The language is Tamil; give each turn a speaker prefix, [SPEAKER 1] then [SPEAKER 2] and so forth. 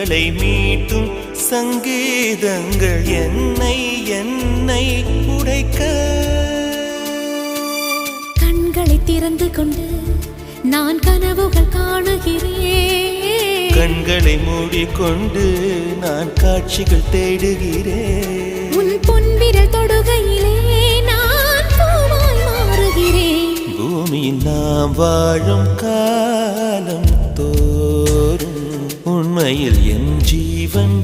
[SPEAKER 1] உணர்வுகளை மீட்டும் சங்கீதங்கள் என்னை என்னை உடைக்க.
[SPEAKER 2] கண்களை திறந்து கொண்டு நான் கனவுகள் காணுகிறேன்.
[SPEAKER 1] கண்களை மூடிக்கொண்டு நான் காட்சிகள் தேடுகிறேன்.
[SPEAKER 2] உன் பொன்விரல் தொடுகையிலே நான் பூவாய் மாறுகிறேன்.
[SPEAKER 1] பூமியில் நாம் வாழும் காலம் தோறும் உண்மையில் என் ஜீவன்